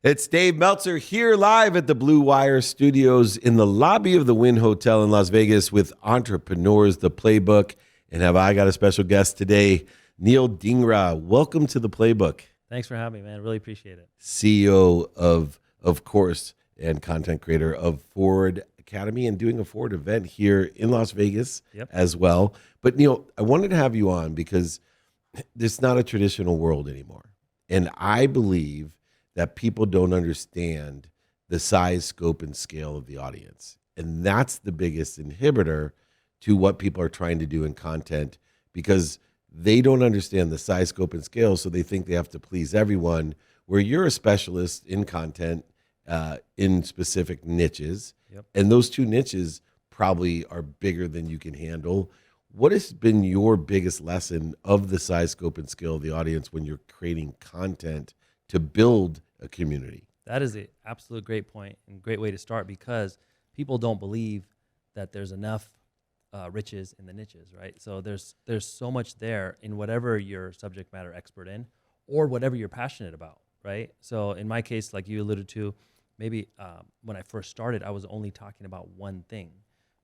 It's Dave Meltzer here live at the Blue Wire Studios in the lobby of the Wynn Hotel in Las Vegas with Entrepreneurs, the Playbook. And have I got a special guest today, Neel Dhingra. Welcome to the Playbook. Thanks for having me, man. Really appreciate it. CEO of course, and content creator of Forward Academy and doing a Forward event here in Las Vegas as well. But Neel, I wanted to have you on because it's not a traditional world anymore. And I believe that people don't understand the size, scope, and scale of the audience. And that's the biggest inhibitor to what people are trying to do in content, because they don't understand the size, scope, and scale, so they think they have to please everyone, where you're a specialist in content in specific niches. And those two niches probably are bigger than you can handle. What has been your biggest lesson of the size, scope, and scale of the audience when you're creating content to build a community? That is an absolute great point and great way to start, because people don't believe that there's enough riches in the niches, right? So there's so much there in whatever you're subject matter expert in or whatever you're passionate about, right? So in my case, like you alluded to, maybe when I first started, I was only talking about one thing,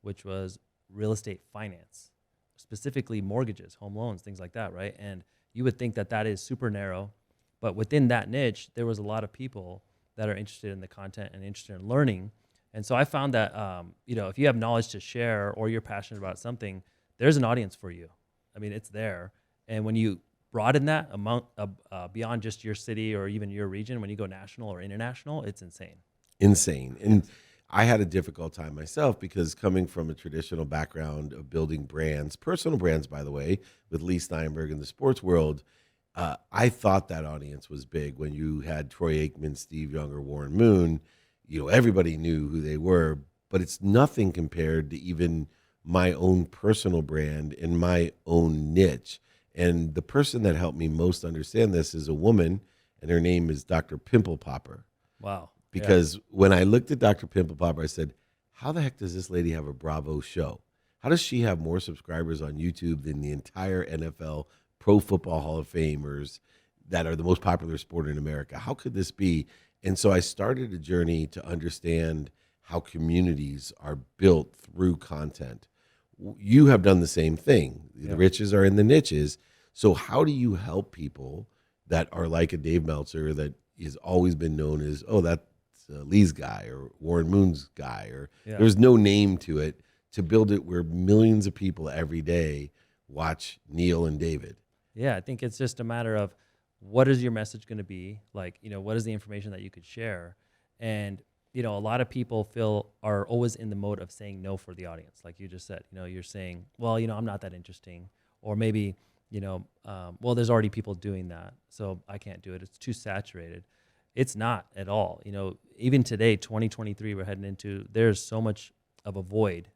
which was real estate finance, specifically mortgages, home loans, things like that, right? And you would think that that is super narrow. But within that niche, there was a lot of people that are interested in the content and interested in learning. And so I found that, if you have knowledge to share or you're passionate about something, there's an audience for you. I mean, it's there. And when you broaden that beyond just your city or even your region, when you go national or international, it's insane. Insane. And I had a difficult time myself, because coming from a traditional background of building brands, personal brands, by the way, with Lee Steinberg in the sports world, I thought that audience was big. When you had Troy Aikman, Steve Young, or Warren Moon, everybody knew who they were, but it's nothing compared to even my own personal brand and my own niche. And the person that helped me most understand this is a woman, and her name is Dr. Pimple Popper. Wow. Because when I looked at Dr. Pimple Popper, I said, how the heck does this lady have a Bravo show? How does she have more subscribers on YouTube than the entire NFL Pro Football Hall of Famers that are the most popular sport in America? How could this be? And so I started a journey to understand how communities are built through content. You have done the same thing. The riches are in the niches. So how do you help people that are like a Dave Meltzer that has always been known as, oh, that's Lee's guy or Warren Moon's guy, or there's no name to it, to build it where millions of people every day watch Neel and David? Yeah, I think it's just a matter of, what is your message going to be? Like, what is the information that you could share? And, a lot of people are always in the mode of saying no for the audience. Like you just said, you're saying, well, I'm not that interesting. Or maybe, well, there's already people doing that, so I can't do it. It's too saturated. It's not at all. Even today, 2023, we're heading into, there's so much of a void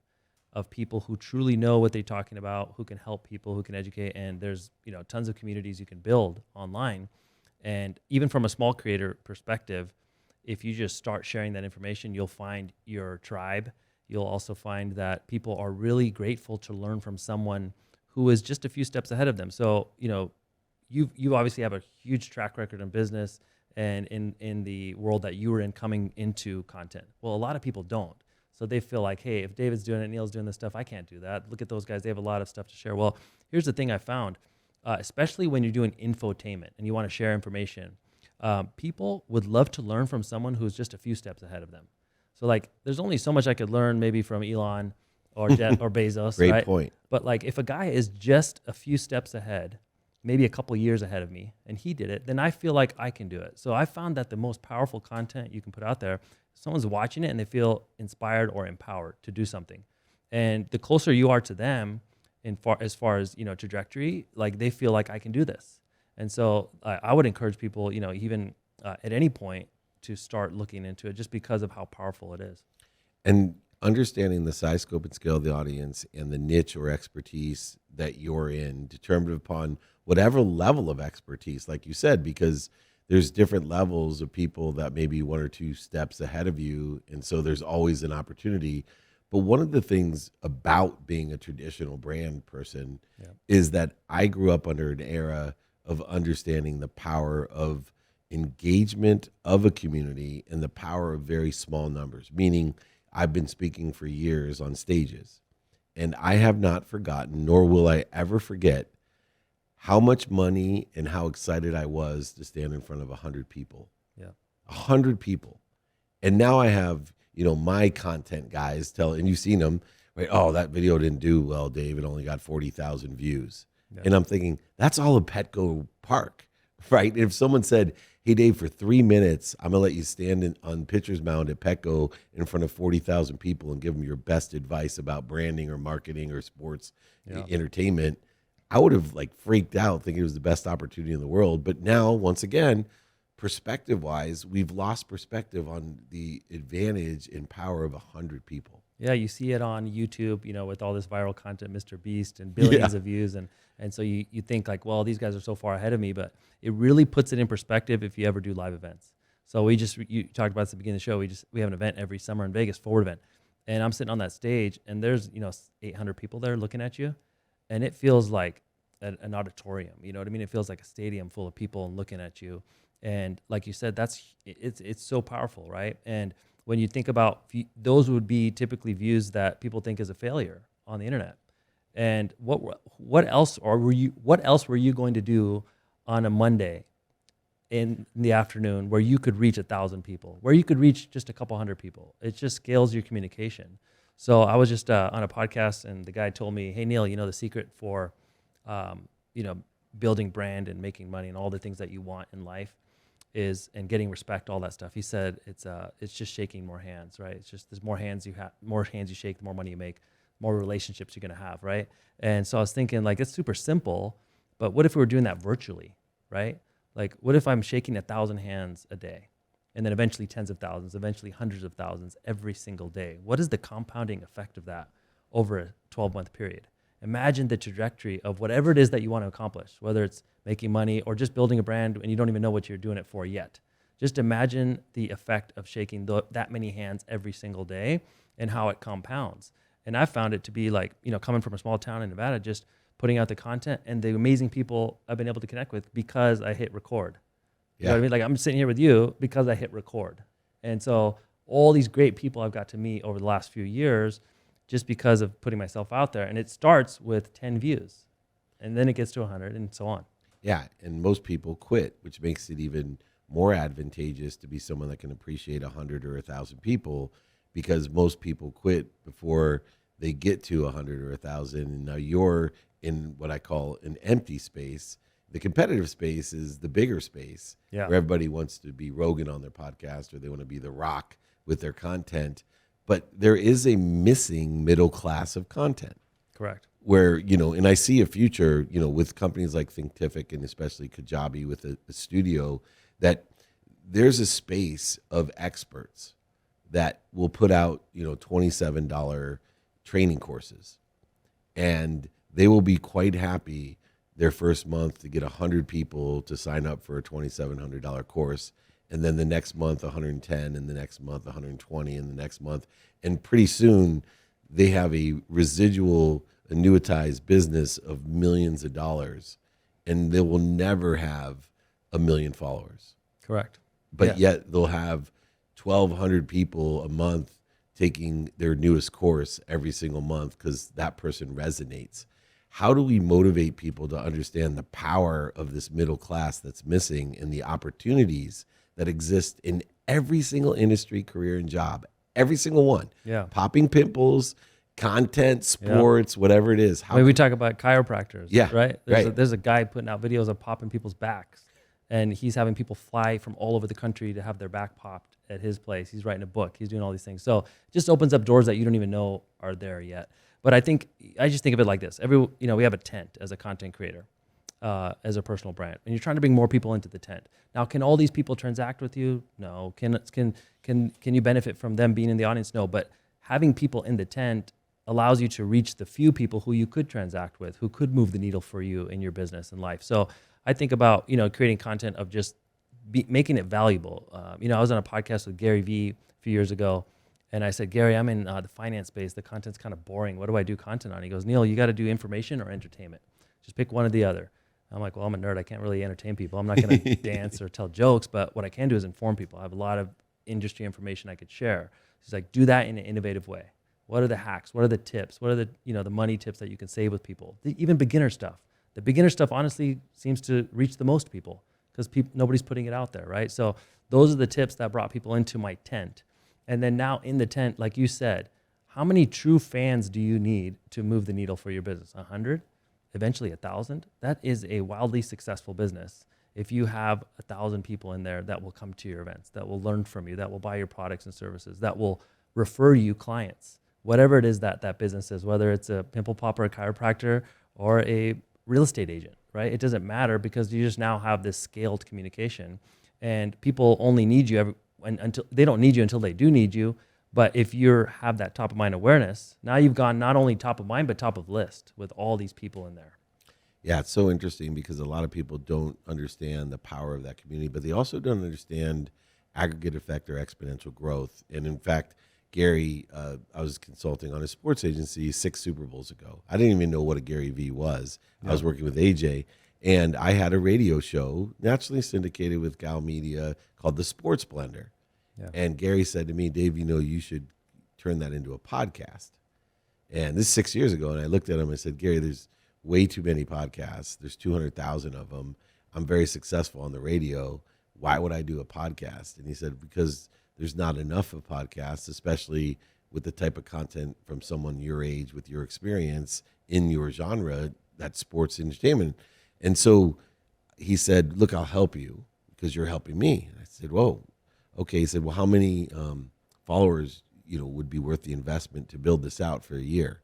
of people who truly know what they're talking about, who can help people, who can educate. And there's, tons of communities you can build online. And even from a small creator perspective, if you just start sharing that information, you'll find your tribe. You'll also find that people are really grateful to learn from someone who is just a few steps ahead of them. So, you obviously have a huge track record in business and in the world that you were in coming into content. Well, a lot of people don't. So they feel like, hey, if David's doing it, Neel's doing this stuff, I can't do that. Look at those guys. They have a lot of stuff to share. Well, here's the thing I found, especially when you're doing infotainment and you want to share information, people would love to learn from someone who's just a few steps ahead of them. So like, there's only so much I could learn maybe from Elon or Jeff or Bezos. Great right? point. But like, if a guy is just a few steps ahead, maybe a couple years ahead of me, and he did it, then I feel like I can do it. So I found that the most powerful content you can put out there, someone's watching it and they feel inspired or empowered to do something. And the closer you are to them as far as trajectory, like they feel like I can do this. And so I would encourage people, even at any point, to start looking into it, just because of how powerful it is. And understanding the size, scope, and scale of the audience and the niche or expertise that you're in, determined upon whatever level of expertise, like you said, because there's different levels of people that may be one or two steps ahead of you. And so there's always an opportunity. But one of the things about being a traditional brand person is that I grew up under an era of understanding the power of engagement of a community and the power of very small numbers, meaning I've been speaking for years on stages, and I have not forgotten, nor will I ever forget, how much money and how excited I was to stand in front of 100 people. Yeah. 100 people. And now I have, my content guys and you've seen them, right? Oh, that video didn't do well, Dave. It only got 40,000 views. Yeah. And I'm thinking, that's all a Petco park, right? If someone said, hey, Dave, for 3 minutes, I'm going to let you stand on Pitcher's Mound at Petco in front of 40,000 people and give them your best advice about branding or marketing or sports entertainment, I would have freaked out, thinking it was the best opportunity in the world. But now, once again, perspective-wise, we've lost perspective on the advantage and power of 100 people. Yeah, you see it on YouTube, with all this viral content, Mr. Beast, and billions of views. And so you think well, these guys are so far ahead of me, but it really puts it in perspective if you ever do live events. So you talked about this at the beginning of the show. We have an event every summer in Vegas, Forward event. And I'm sitting on that stage and there's, 800 people there looking at you. And it feels like an auditorium, you know what I mean? It feels like a stadium full of people and looking at you. And like you said, it's so powerful, right? And when you think about those would be typically views that people think is a failure on the internet. And what else were you going to do on a Monday in the afternoon where you could reach 1,000 people, where you could reach just a couple hundred people? It just scales your communication. So I was just on a podcast and the guy told me, hey, Neel, the secret for, building brand and making money and all the things that you want in life and getting respect, all that stuff. He said it's just shaking more hands, right? It's just there's more hands you shake, the more money you make, more relationships you're gonna have, right? And so I was thinking it's super simple, but what if we were doing that virtually, right? What if I'm shaking 1,000 hands a day? And then eventually tens of thousands, eventually hundreds of thousands every single day. What is the compounding effect of that over a 12-month period? Imagine the trajectory of whatever it is that you want to accomplish, whether it's making money or just building a brand and you don't even know what you're doing it for yet. Just imagine the effect of shaking that many hands every single day and how it compounds. And I found it to be coming from a small town in Nevada, just putting out the content and the amazing people I've been able to connect with because I hit record. You know what I mean? I'm sitting here with you because I hit record. And so all these great people I've got to meet over the last few years just because of putting myself out there. And it starts with 10 views and then it gets to 100 and so on. Yeah, and most people quit, which makes it even more advantageous to be someone that can appreciate 100 or 1,000 people, because most people quit before they get to 100 or 1,000. And now you're in what I call an empty space. The competitive space is the bigger space where everybody wants to be Rogan on their podcast or they want to be The Rock with their content. But there is a missing middle class of content. Correct. Where, and I see a future, with companies like Thinkific and especially Kajabi with a studio, that there's a space of experts that will put out, $27 training courses. And they will be quite happy their first month to get 100 people to sign up for a $2,700 course. And then the next month, 110, and the next month, 120, and the next month. And pretty soon they have a residual annuitized business of millions of dollars, and they will never have 1 million followers. Correct. But yet they'll have 1,200 people a month taking their newest course every single month because that person resonates. How do we motivate people to understand the power of this middle class that's missing and the opportunities that exist in every single industry, career, and job? Every single one. Yeah. Popping pimples, content, sports, whatever it is. We talk about chiropractors, right? Right. There's a guy putting out videos of popping people's backs, and he's having people fly from all over the country to have their back popped at his place. He's writing a book. He's doing all these things. So it just opens up doors that you don't even know are there yet. But I just think of it like this. We have a tent as a content creator, as a personal brand, and you're trying to bring more people into the tent. Now, can all these people transact with you? No. Can you benefit from them being in the audience? No. But having people in the tent allows you to reach the few people who you could transact with, who could move the needle for you in your business and life. So I think about, creating content of just making it valuable. I was on a podcast with Gary Vee a few years ago, and I said, Gary, I'm in the finance space. The content's kind of boring. What do I do content on? He goes, Neel, you got to do information or entertainment. Just pick one or the other. I'm like, well, I'm a nerd. I can't really entertain people. I'm not going to dance or tell jokes, but what I can do is inform people. I have a lot of industry information I could share. She's like, do that in an innovative way. What are the hacks? What are the tips? What are the, the money tips that you can save with people? Even beginner stuff. The beginner stuff honestly seems to reach the most people because nobody's putting it out there, right? So those are the tips that brought people into my tent. And then now in the tent, like you said, how many true fans do you need to move the needle for your business? 100? Eventually 1,000? That is a wildly successful business. If you have 1,000 people in there that will come to your events, that will learn from you, that will buy your products and services, that will refer you clients, whatever it is that business is, whether it's a pimple popper, a chiropractor, or a real estate agent, right? It doesn't matter because you just now have this scaled communication, and people only need you until they don't need you until they do need you. But if you have that top of mind awareness, now you've gone not only top of mind, but top of list with all these people in there. Yeah, it's so interesting because a lot of people don't understand the power of that community, but they also don't understand aggregate effect or exponential growth. And in fact, Gary, I was consulting on a sports agency 6 Super Bowls ago. I didn't even know what a Gary Vee was. I was working with AJ, and I had a radio show, nationally syndicated with Gal Media, called The Sports Blender. Yeah. And Gary said to me, Dave, you should turn that into a podcast. And this is 6 years ago, and I looked at him and I said, Gary, there's way too many podcasts. There's 200,000 of them. I'm very successful on the radio. Why would I do a podcast? And he said, because there's not enough of podcasts, especially with the type of content from someone your age with your experience in your genre, that's sports entertainment. And so he said, look, I'll help you because you're helping me. And I said, whoa. Okay, he said, well, how many followers, would be worth the investment to build this out for a year?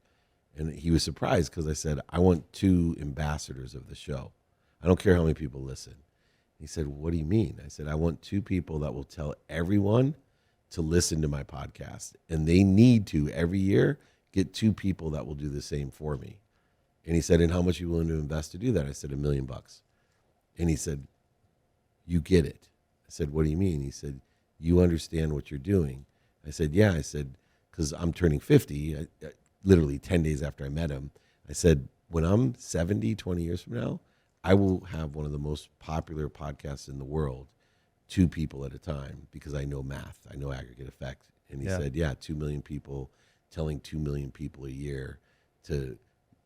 And he was surprised because I said, I want 2 ambassadors of the show. I don't care how many people listen. He said, what do you mean? I said, I want 2 people that will tell everyone to listen to my podcast. And they need to, every year, get 2 people that will do the same for me. And he said, and how much are you willing to invest to do that? I said, $1 million. And he said, you get it. I said, what do you mean? He said, you understand what you're doing. I said, yeah. I said, because I'm turning 50, literally 10 days after I met him. I said, when I'm 70, 20 years from now, I will have one of the most popular podcasts in the world, 2 people at a time, because I know math. I know aggregate effect. And he said, 2 million people telling 2 million people a year to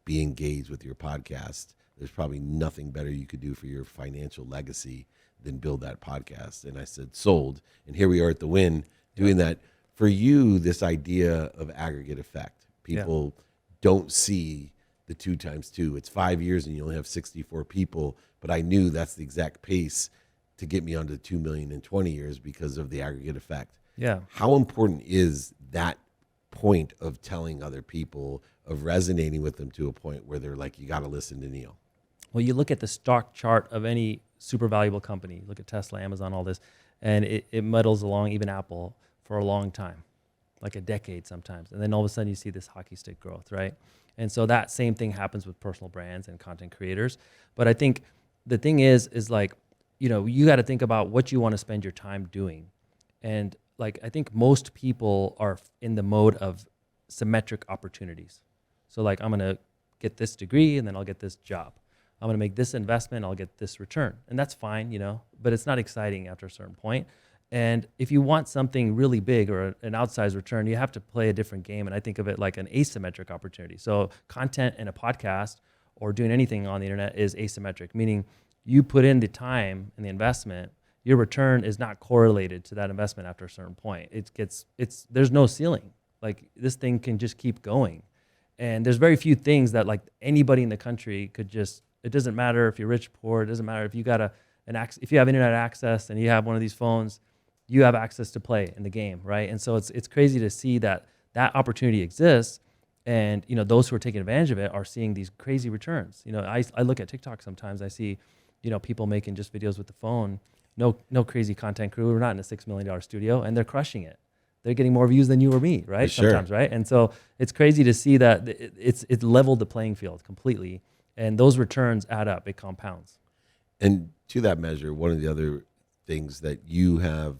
be engaged with your podcast. There's probably nothing better you could do for your financial legacy than build that podcast. And I said, sold. And here we are at the Win doing that. For you, this idea of aggregate effect, people don't see the 2 times 2. It's 5 years and you only have 64 people. But I knew that's the exact pace to get me onto 2 million in 20 years because of the aggregate effect. Yeah. How important is that point of telling other people, of resonating with them to a point where they're like, you got to listen to Neel? Well, you look at the stock chart of any super valuable company, look at Tesla, Amazon, all this, and it muddles along, even Apple, for a long time, like a decade sometimes. And then all of a sudden you see this hockey stick growth, right? And so that same thing happens with personal brands and content creators. But I think the thing is like, you got to think about what you want to spend your time doing. And like, I think most people are in the mode of symmetric opportunities. So like, I'm going to get this degree and then I'll get this job. I'm going to make this investment, I'll get this return. And that's fine, but it's not exciting after a certain point. And if you want something really big or an outsized return, you have to play a different game. And I think of it like an asymmetric opportunity. So content in a podcast or doing anything on the internet is asymmetric, meaning you put in the time and the investment, your return is not correlated to that investment after a certain point. There's no ceiling. Like this thing can just keep going. And there's very few things that like anybody in the country could just, it doesn't matter if you're rich, poor, it doesn't matter if you got if you have internet access and you have one of these phones, you have access to play in the game, right? And so it's crazy to see that opportunity exists, and those who are taking advantage of it are seeing these crazy returns. I look at TikTok sometimes, I see people making just videos with the phone, no crazy content crew, we're not in a $6 million studio, and they're crushing it. They're getting more views than you or me, right? Sure. Sometimes, right? And so it's crazy to see that it's leveled the playing field completely, and those returns add up, it compounds. And to that measure, one of the other things that you have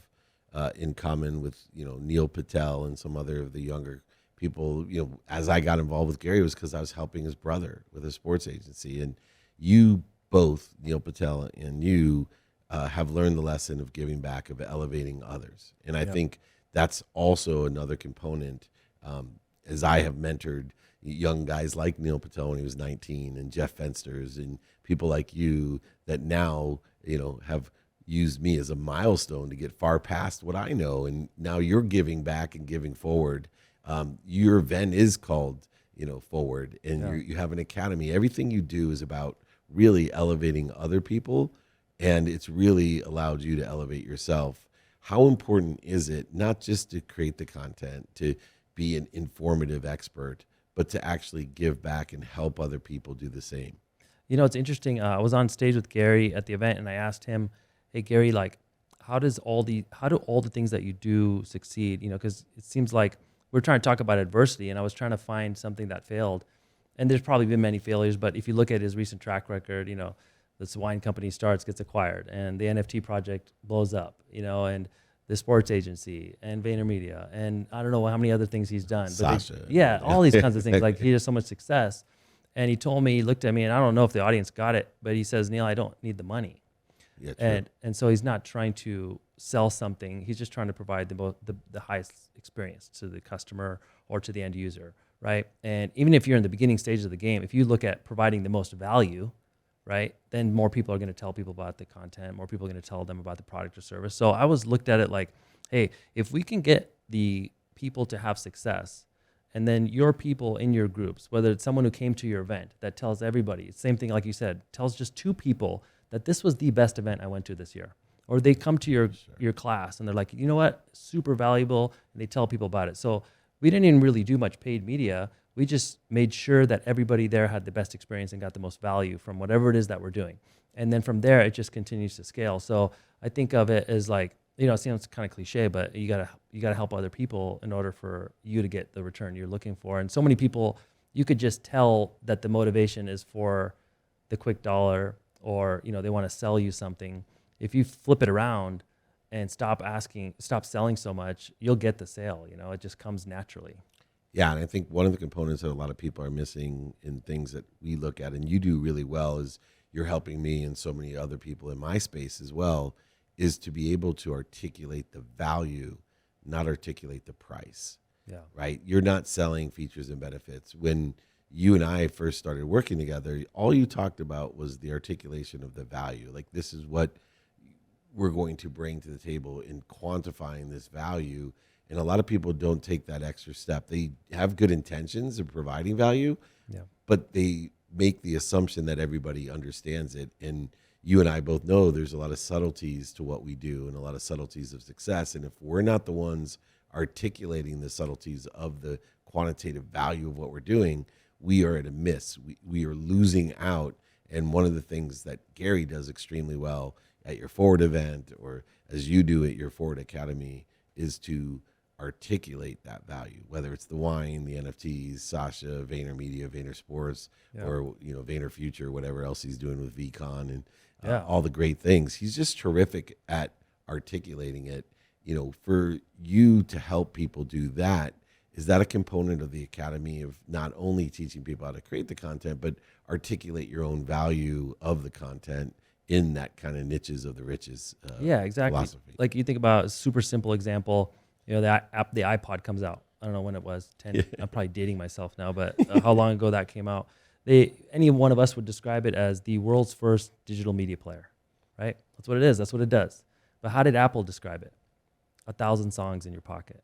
in common with Neil Patel and some other of the younger people, as I got involved with Gary, was because I was helping his brother with a sports agency, and you both Neil Patel and you have learned the lesson of giving back, of elevating others. And I think that's also another component, as I have mentored young guys like Neil Patel when he was 19, and Jeff Fensters, and people like you that now, have used me as a milestone to get far past what I know. And now you're giving back and giving forward. Your event is called, Forward, and you have an academy. Everything you do is about really elevating other people, and it's really allowed you to elevate yourself. How important is it not just to create the content, to be an informative expert, but to actually give back and help other people do the same? It's interesting. I was on stage with Gary at the event, and I asked him, "Hey, Gary, like, how do all the things that you do succeed? Because it seems like we're trying to talk about adversity, and I was trying to find something that failed, and there's probably been many failures. But if you look at his recent track record, this wine company starts, gets acquired, and the NFT project blows up, and the sports agency and VaynerMedia, and I don't know how many other things he's done. Sasha. All these kinds of things. Like, he has so much success." And he told me, he looked at me, and I don't know if the audience got it, but he says, "Neil, I don't need the money." Yeah, true. And so he's not trying to sell something. He's just trying to provide the highest experience to the customer or to the end user, right? And even if you're in the beginning stages of the game, if you look at providing the most value, right, then more people are going to tell people about the content, more people are going to tell them about the product or service. So I was looked at it like, hey, if we can get the people to have success, and then your people in your groups, whether it's someone who came to your event that tells everybody, same thing like you said, tells just 2 people that this was the best event I went to this year. Or they come to your class and they're like, you know what, super valuable, and they tell people about it. So we didn't even really do much paid media. We just made sure that everybody there had the best experience and got the most value from whatever it is that we're doing. And then from there, it just continues to scale. So I think of it as like, it sounds kind of cliche, but you gotta help other people in order for you to get the return you're looking for. And so many people, you could just tell that the motivation is for the quick dollar, or they want to sell you something. If you flip it around and stop selling so much, you'll get the sale. It just comes naturally. Yeah, and I think one of the components that a lot of people are missing in things that we look at, and you do really well, is you're helping me and so many other people in my space as well, is to be able to articulate the value, not articulate the price. Yeah. Right? You're not selling features and benefits. When you and I first started working together, all you talked about was the articulation of the value. Like, this is what we're going to bring to the table in quantifying this value. And a lot of people don't take that extra step. They have good intentions of providing value, but they make the assumption that everybody understands it. And you and I both know there's a lot of subtleties to what we do and a lot of subtleties of success. And if we're not the ones articulating the subtleties of the quantitative value of what we're doing, we are at a miss. We are losing out. And one of the things that Gary does extremely well at your Forward event, or as you do at your Forward Academy, is to articulate that value, whether it's the wine, the NFTs, Sasha, VaynerMedia, VaynerSports, or Vayner Future, whatever else he's doing with VCon, and all the great things. He's just terrific at articulating it. For you to help people do that, is that a component of the academy, of not only teaching people how to create the content, but articulate your own value of the content in that kind of niches of the riches exactly. philosophy? Like, you think about a super simple example, the iPod comes out. I don't know when it was, 10, I'm probably dating myself now, but how long ago that came out. Any one of us would describe it as the world's first digital media player, right? That's what it is. That's what it does. But how did Apple describe it? 1,000 songs in your pocket,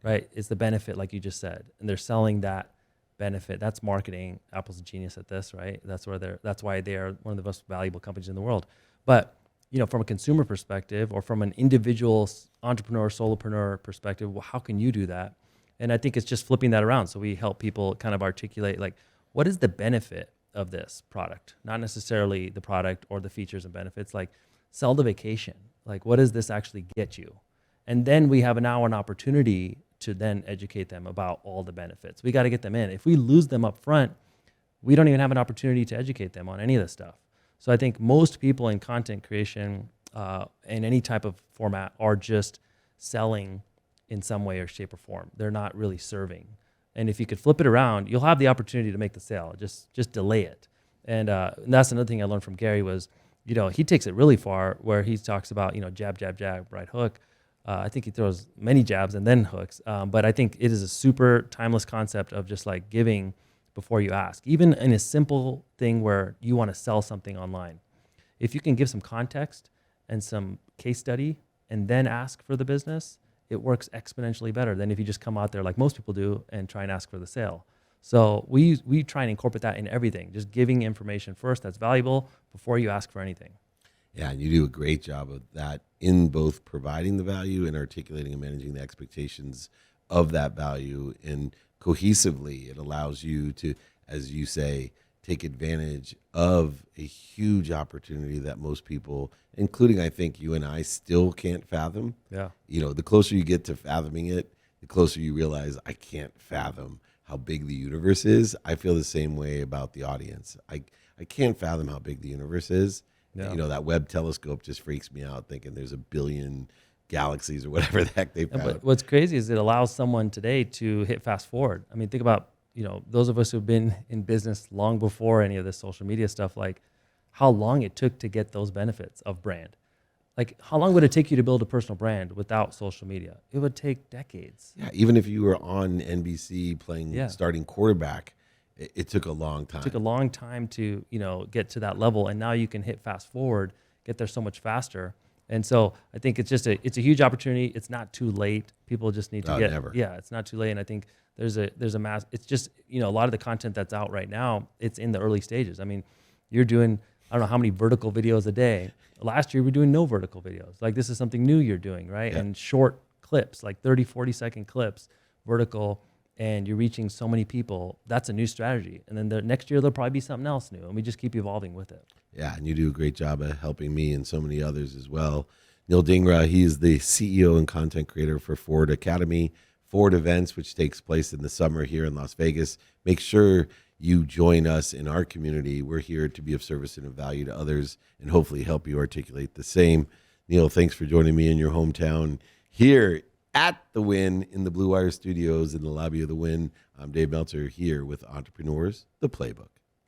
right? It's the benefit, like you just said, and they're selling that benefit. That's marketing. Apple's a genius at this, right? That's why they are one of the most valuable companies in the world. But from a consumer perspective, or from an individual entrepreneur, solopreneur perspective, well, how can you do that? And I think it's just flipping that around. So we help people kind of articulate, like, what is the benefit of this product? Not necessarily the product or the features and benefits. Like, sell the vacation. Like, what does this actually get you? And then we have now an opportunity to then educate them about all the benefits. We got to get them in. If we lose them up front, we don't even have an opportunity to educate them on any of this stuff. So I think most people in content creation in any type of format are just selling in some way or shape or form. They're not really serving. And if you could flip it around, you'll have the opportunity to make the sale. Just delay it. And that's another thing I learned from Gary was, he takes it really far where he talks about, jab, jab, jab, right hook. I think he throws many jabs and then hooks. But I think it is a super timeless concept of just like giving before you ask, even in a simple thing where you want to sell something online. If you can give some context and some case study and then ask for the business, it works exponentially better than if you just come out there like most people do and try and ask for the sale. So we try and incorporate that in everything, just giving information first that's valuable before you ask for anything. Yeah, and you do a great job of that in both providing the value and articulating and managing the expectations of that value. And cohesively, it allows you to, as you say, take advantage of a huge opportunity that most people, including I think you and I, still can't fathom. Yeah. The closer you get to fathoming it, the closer you realize I can't fathom how big the universe is. I feel the same way about the audience. I can't fathom how big the universe is. Yeah. That Webb telescope just freaks me out thinking there's a billion galaxies or whatever the heck they found. But what's crazy is it allows someone today to hit fast forward. I mean, think about, those of us who've been in business long before any of this social media stuff, like how long it took to get those benefits of brand. Like how long would it take you to build a personal brand without social media? It would take decades. Yeah, even if you were on NBC playing starting quarterback, it took a long time. It took a long time to, get to that level. And now you can hit fast forward, get there so much faster. And so I think it's just it's a huge opportunity. It's not too late. People just need to never. Yeah, it's not too late. And I think there's a mass, it's just, a lot of the content that's out right now, it's in the early stages. I mean, you're doing, I don't know how many vertical videos a day. Last year we were doing no vertical videos. Like this is something new you're doing, right? Yeah. And short clips, like 30, 40-second clips, vertical, and you're reaching so many people. That's a new strategy. And then the next year there'll probably be something else new, and we just keep evolving with it. Yeah, and you do a great job of helping me and so many others as well. Neel Dhingra, he is the CEO and content creator for Forward Academy, Forward Events, which takes place in the summer here in Las Vegas. Make sure you join us in our community. We're here to be of service and of value to others and hopefully help you articulate the same. Neel, thanks for joining me in your hometown here at the Wynn in the Blue Wire Studios in the lobby of the Wynn. I'm Dave Meltzer here with Entrepreneurs, the Playbook.